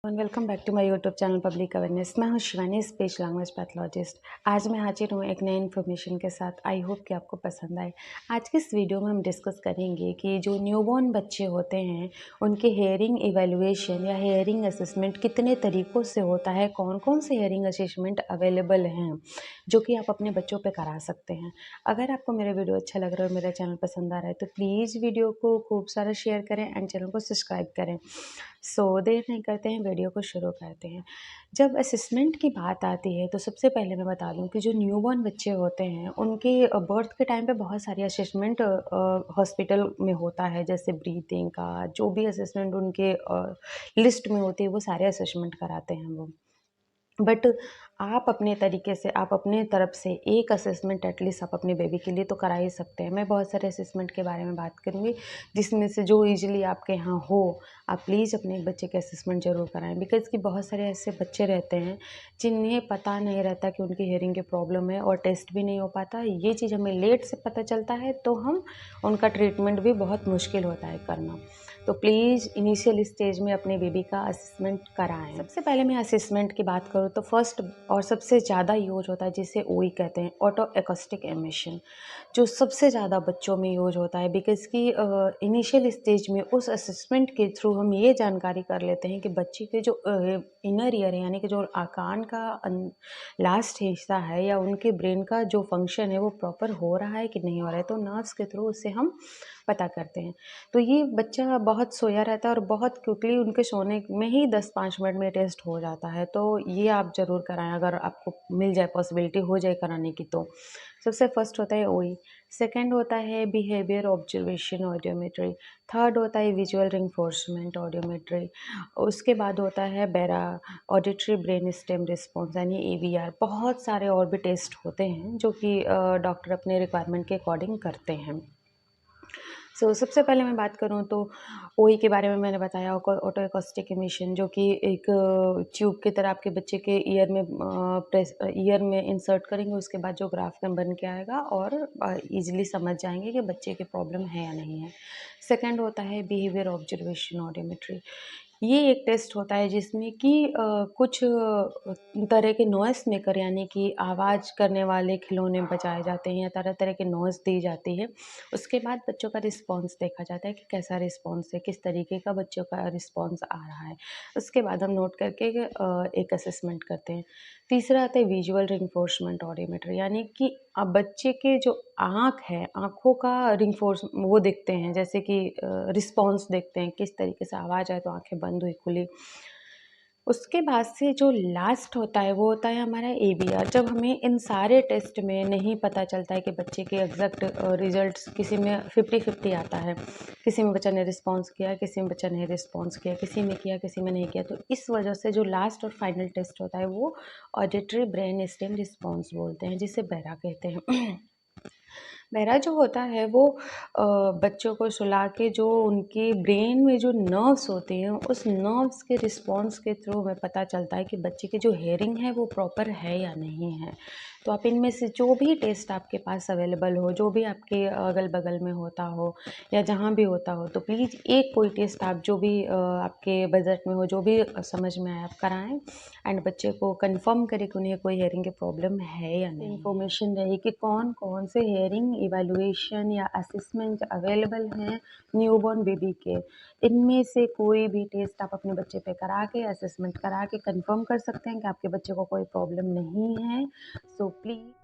Welcome back to my YouTube channel public awareness. मैं हूं Shivani, speech language pathologist. आज मैं हाजिर हूं एक नई इन्फॉर्मेशन के साथ। आई होप कि आपको पसंद आए। आज की इस वीडियो में हम डिस्कस करेंगे कि जो न्यूबॉर्न बच्चे होते हैं उनके हेयरिंग इवैल्यूएशन या हेयरिंग असेसमेंट कितने तरीक़ों से होता है, कौन कौन से हेयरिंग असेसमेंट अवेलेबल हैं जो कि आप अपने बच्चों पर करा सकते हैं। अगर आपको मेरा वीडियो अच्छा लग रहा है और मेरा चैनल पसंद आ रहा है तो प्लीज़ वीडियो को खूब सारा शेयर करें एंड चैनल को सब्सक्राइब करें। देर नहीं करते हैं, वीडियो को शुरू करते हैं। जब असेसमेंट की बात आती है तो सबसे पहले मैं बता दूं कि जो न्यूबॉर्न बच्चे होते हैं उनके बर्थ के टाइम पे बहुत सारी असेसमेंट हॉस्पिटल में होता है, जैसे ब्रीथिंग का जो भी असेसमेंट उनके लिस्ट में होती है वो सारे असेसमेंट कराते हैं वो। बट आप अपने तरीके से, आप अपने तरफ से एक असेसमेंट एटलीस्ट आप अपने बेबी के लिए तो करा ही सकते हैं। मैं बहुत सारे असेसमेंट के बारे में बात करूँगी जिसमें से जो ईज़िली आपके यहाँ हो, आप प्लीज़ अपने बच्चे के असेसमेंट ज़रूर कराएँ। बिकॉज़ कि बहुत सारे ऐसे बच्चे रहते हैं जिन्हें पता नहीं रहता कि उनकी हियरिंग की प्रॉब्लम है और टेस्ट भी नहीं हो पाता। ये चीज़ हमें लेट से पता चलता है तो हम उनका ट्रीटमेंट भी बहुत मुश्किल होता है करना। तो प्लीज़ इनिशियल स्टेज में अपने बेबी का असेसमेंट कराएँ। सबसे पहले मैं असेसमेंट की बात करूँ तो फर्स्ट और सबसे ज़्यादा यूज़ होता है जिसे ओई कहते हैं, ऑटो एकॉस्टिक एमिशन, जो सबसे ज़्यादा बच्चों में यूज़ होता है। बिकॉज़ कि इनिशियल स्टेज में उस असेसमेंट के थ्रू हम ये जानकारी कर लेते हैं कि बच्चे के जो इनर ईयर है, यानी कि जो कान का लास्ट हिस्सा है या उनके ब्रेन का जो फंक्शन है वो प्रॉपर हो रहा है कि नहीं हो रहा है। तो नर्व्स के थ्रू उससे हम पता करते हैं। तो ये बच्चा बहुत सोया रहता है और बहुत क्विकली उनके सोने में ही 10-5 मिनट में टेस्ट हो जाता है। तो ये आप ज़रूर कराएँ अगर आपको मिल जाए, पॉसिबिलिटी हो जाए कराने की तो। सबसे फर्स्ट होता है ओई, सेकंड होता है बिहेवियर ऑब्जर्वेशन ऑडियोमेट्री, थर्ड होता है विजुअल रिइंफोर्समेंट ऑडियोमेट्री, उसके बाद होता है बेरा ऑडिटरी ब्रेन स्टेम रिस्पॉन्स यानी एवीआर। बहुत सारे और भी टेस्ट होते हैं जो कि डॉक्टर अपने रिक्वायरमेंट के अकॉर्डिंग करते हैं। सबसे पहले मैं बात करूँ तो ओई के बारे में मैंने बताया, ऑटो एकॉस्टिक एमिशन, जो कि एक ट्यूब की तरह आपके बच्चे के ईयर में इंसर्ट करेंगे। उसके बाद जो ग्राफ बन के आएगा और ईजिली समझ जाएंगे कि बच्चे की प्रॉब्लम है या नहीं है। सेकंड होता है बिहेवियर ऑब्जर्वेशन ऑडियोमेट्री। ये एक टेस्ट होता है जिसमें कि कुछ तरह के नॉइस मेकर यानी कि आवाज़ करने वाले खिलौने बजाए जाते हैं या तरह तरह के नॉइस दी जाती है। उसके बाद बच्चों का रिस्पॉन्स देखा जाता है कि कैसा रिस्पॉन्स है, किस तरीके का बच्चों का रिस्पॉन्स आ रहा है। उसके बाद हम नोट करके एक असेसमेंट करते हैं। तीसरा आता है विजुअल रिइंफोर्समेंट ऑडियोमेट्री, यानी कि बच्चे के जो आँख है, आँखों का रिइंफोर्स वो देखते हैं, जैसे कि रिस्पॉन्स देखते हैं, किस तरीके से आवाज़ आए तो आँखें बंद हुई, खुली। उसके बाद से जो लास्ट होता है वो होता है हमारा एवीआर। जब हमें इन सारे टेस्ट में नहीं पता चलता है कि बच्चे के एग्जैक्ट रिजल्ट्स, किसी में 50-50 आता है, किसी में बच्चा ने रिस्पॉन्स किया, किसी में बच्चा ने रिस्पॉन्स किया, किसी में किया, किसी में नहीं किया। तो इस वजह से जो लास्ट और फाइनल टेस्ट होता है वो ऑडिटरी ब्रेन स्टेम रिस्पॉन्स बोलते हैं, जिसे बेरा कहते हैं। बहरा जो होता है वो बच्चों को सुला के जो उनके ब्रेन में जो नर्व्स होते हैं उस नर्व्स के रिस्पॉन्स के थ्रू हमें पता चलता है कि बच्चे की जो हेयरिंग है वो प्रॉपर है या नहीं है। तो आप इनमें से जो भी टेस्ट आपके पास अवेलेबल हो, जो भी आपके अगल बगल में होता हो या जहाँ भी होता हो, तो प्लीज़ एक कोई टेस्ट आप जो भी आपके बजट में हो, जो भी समझ में आए आप कराएं एंड बच्चे को कंफर्म करें कि उन्हें कोई हेयरिंग की प्रॉब्लम है या नहीं। इन्फॉर्मेशन रही कि कौन कौन से हेयरिंग इवैल्यूएशन या असेसमेंट अवेलेबल हैं न्यूबॉर्न बेबी के। इनमें से कोई भी टेस्ट आप अपने बच्चे पे करा के, असेसमेंट करा के कंफर्म कर सकते हैं कि आपके बच्चे को कोई प्रॉब्लम नहीं है। प्लीज़